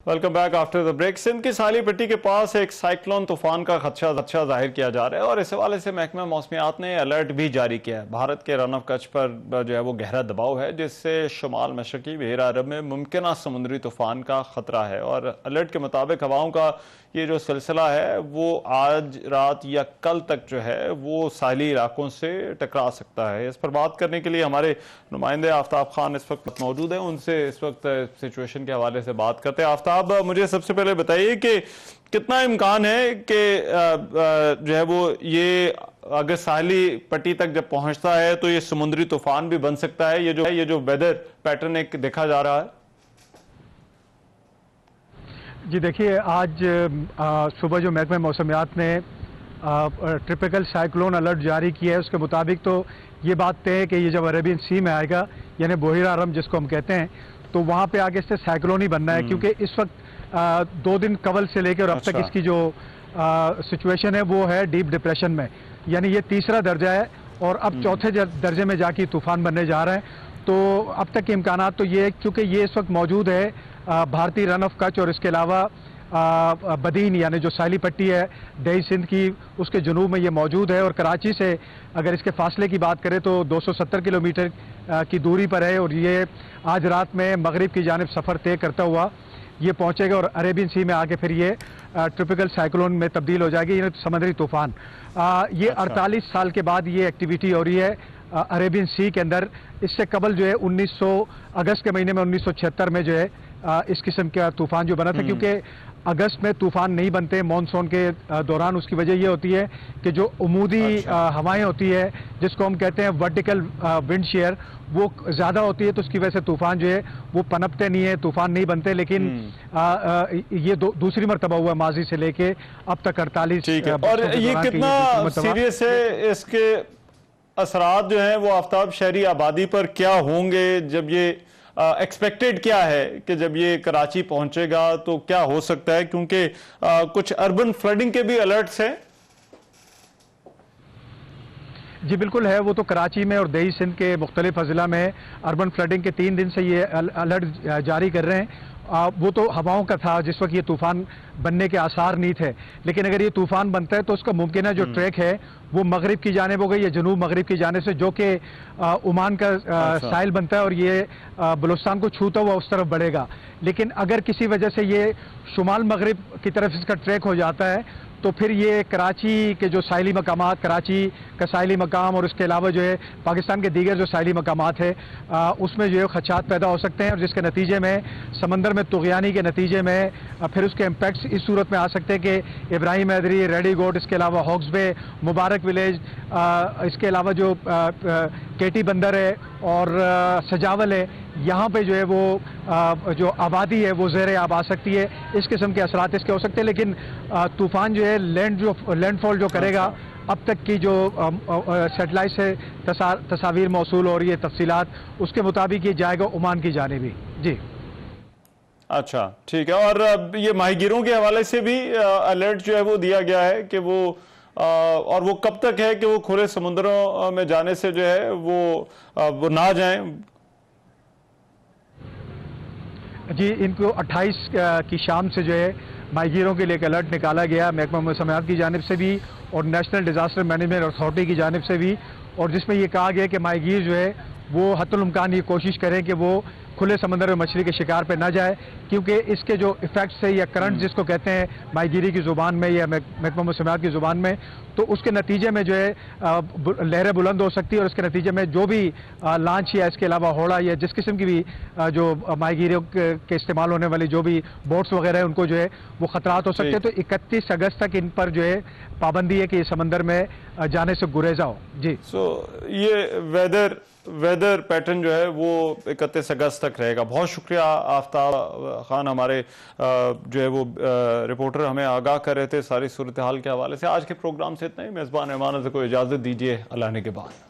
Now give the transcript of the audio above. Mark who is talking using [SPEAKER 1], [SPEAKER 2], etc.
[SPEAKER 1] Welcome back after the break. Sindh की साली पट्टी के पास एक साइक्लोन तूफान का खदशा जाहिर किया जा रहा है और इस हवाले से महकमा मौसमियात ने अलर्ट भी जारी किया है। भारत के रन ऑफ कच्छ पर जो है वो गहरा दबाव है, जिससे शुमाल मशरकी बहर अरब में मुमकिन समुद्री तूफान का खतरा है और अलर्ट के मुताबिक हवाओं का ये जो सिलसिला है वो आज रात या कल तक जो है वो साहली इलाकों से टकरा सकता है। इस पर बात करने के लिए हमारे नुमाइंदे आफ्ताब खान इस वक्त मौजूद हैं, उनसे इस वक्त सिचुएशन के हवाले से बात करते हैं। आफ्ताब, मुझे सबसे पहले बताइए कि कितना इम्कान है कि जो है वो ये अगर साहली पट्टी तक जब पहुंचता है तो ये समुद्री तूफान भी बन सकता है? ये जो वेदर पैटर्न एक देखा जा रहा है।
[SPEAKER 2] जी देखिए, आज सुबह जो महकमा मौसमियात ने ट्रिपिकल साइक्लोन अलर्ट जारी किया है, उसके मुताबिक तो ये बात तय है कि ये जब अरेबियन सी में आएगा, यानी बहर अरब जिसको हम कहते हैं, तो वहाँ पे आगे इससे साइक्लोन ही बनना है। क्योंकि इस वक्त 2 दिन कबल से लेकर और अब तक इसकी जो सिचुएशन है वो है डीप डिप्रेशन में, यानी ये तीसरा दर्जा है और अब चौथे दर्जे में जाके तूफान बनने जा रहा है। तो अब तक के इम्कानात तो ये, क्योंकि ये इस वक्त मौजूद है भारतीय रन ऑफ कच्छ और इसके अलावा बदीन यानी जो साहली पट्टी है दही सिंध की, उसके जुनूब में ये मौजूद है और कराची से अगर इसके फासले की बात करें तो 270 किलोमीटर की दूरी पर है और ये आज रात में मगरिब की जानिब सफ़र तय करता हुआ ये पहुंचेगा और अरेबियन सी में आके फिर ये ट्रॉपिकल साइक्लोन में तब्दील हो जाएगी, यानी समुद्री तूफान। ये 48 साल के बाद ये एक्टिविटी हो रही है अरेबियन सी के अंदर। इससे कबल जो है 1900 अगस्त के महीने में 1976 में जो है इस किस्म का तूफान जो बना था, क्योंकि अगस्त में तूफान नहीं बनते मानसून के दौरान। उसकी वजह ये होती है कि जो उमूदी हवाएं होती है जिसको हम कहते हैं वर्टिकल विंड शेयर, वो ज़्यादा होती है, तो उसकी वजह से तूफान जो है वो पनपते नहीं है, तूफान नहीं बनते। लेकिन ये दूसरी मरतबा हुआ माजी से लेके अब तक 48।
[SPEAKER 1] और ये कितना सीरियस है, इसके असरात जो हैं वो आफ्ताब शहरी आबादी पर क्या होंगे? जब ये एक्सपेक्टेड क्या है कि जब ये कराची पहुंचेगा तो क्या हो सकता है, क्योंकि कुछ अर्बन फ्लडिंग के भी अलर्ट्स हैं।
[SPEAKER 2] जी बिल्कुल है, वो तो कराची में और दही सिंध के मुख्तलिफ अजला में अर्बन फ्लडिंग के 3 दिन से ये अलर्ट जारी कर रहे हैं। वो तो हवाओं का था जिस वक्त ये तूफान बनने के आसार नहीं थे, लेकिन अगर ये तूफान बनता है तो उसका मुमकिन जो ट्रैक है वो मगरिब की जानिब हो गई या जनूब मगरिब की जानिब से, जो कि ओमान का साहिल बनता है और ये बलूचिस्तान को छूता हुआ उस तरफ बढ़ेगा। लेकिन अगर किसी वजह से ये शुमाल मगरिब की तरफ इसका ट्रैक हो जाता है तो फिर ये कराची के जो साहिली मकामात, कराची का साहिली मकाम और इसके अलावा जो है पाकिस्तान के दीगर जो साहिली मकामात है उसमें जो है खदशात पैदा हो सकते हैं और जिसके नतीजे में समंदर में तुग़यानी के नतीजे में फिर उसके इम्पैक्ट्स इस सूरत में आ सकते हैं कि इब्राहिम हैदरी, रेडी गोट, इसके अलावा हॉक्स बे, मुबारक विलेज, इसके अलावा जो केटी बंदर है और सजावल है, यहाँ पे जो है वो जो आबादी है वो ज़ेर आब आ सकती है। इस किस्म के असरात इसके हो सकते हैं। लेकिन तूफ़ान जो है लैंडफॉल जो करेगा, अब तक की जो सेटेलाइट से तस्वीर मौसूल हो रही है तफसीलात, उसके मुताबिक ये जाएगा ओमान की जानिब भी। जी
[SPEAKER 1] अच्छा, ठीक है। और ये माहीगीरों के हवाले से भी अलर्ट जो है वो दिया गया है कि वो और वो कब तक है कि वो खुले समुद्रों में जाने से जो है वो ना जाएं?
[SPEAKER 2] जी, इनको 28 की शाम से जो है माहीगीरों के लिए एक अलर्ट निकाला गया महकमा मौसमियात की जानिब से भी और नेशनल डिजास्टर मैनेजमेंट अथॉरिटी की जानिब से भी, और जिसमें ये कहा गया कि माहीगीर जो है वो हत्तुल इम्कान ये कोशिश करें कि वो खुले समंदर में मछली के शिकार पे ना जाए, क्योंकि इसके जो इफेक्ट्स है या करंट जिसको कहते हैं माहीगीरी की ज़ुबान में या महकमा मौसमियात की ज़ुबान में, तो उसके नतीजे में जो है लहरें बुलंद हो सकती है और उसके नतीजे में जो भी लांच या इसके अलावा होड़ा या जिस किस्म की भी जो माहीगीरों के इस्तेमाल होने वाली जो भी बोट्स वगैरह है उनको जो है वो खतरात हो सकते हैं। तो 31 अगस्त तक इन पर जो है पाबंदी है कि समंदर में जाने से गुरेजा हो। जी,
[SPEAKER 1] ये वेदर पैटर्न जो है वो 31 अगस्त तक रहेगा। बहुत शुक्रिया आफ्ताब खान, हमारे जो है वो रिपोर्टर हमें आगाह कर रहे थे सारी सूरत हाल के हवाले से। आज के प्रोग्राम से इतना ही। मेज़बान रहमान से कोई इजाज़त दीजिए, अल्लाह ने के बाद।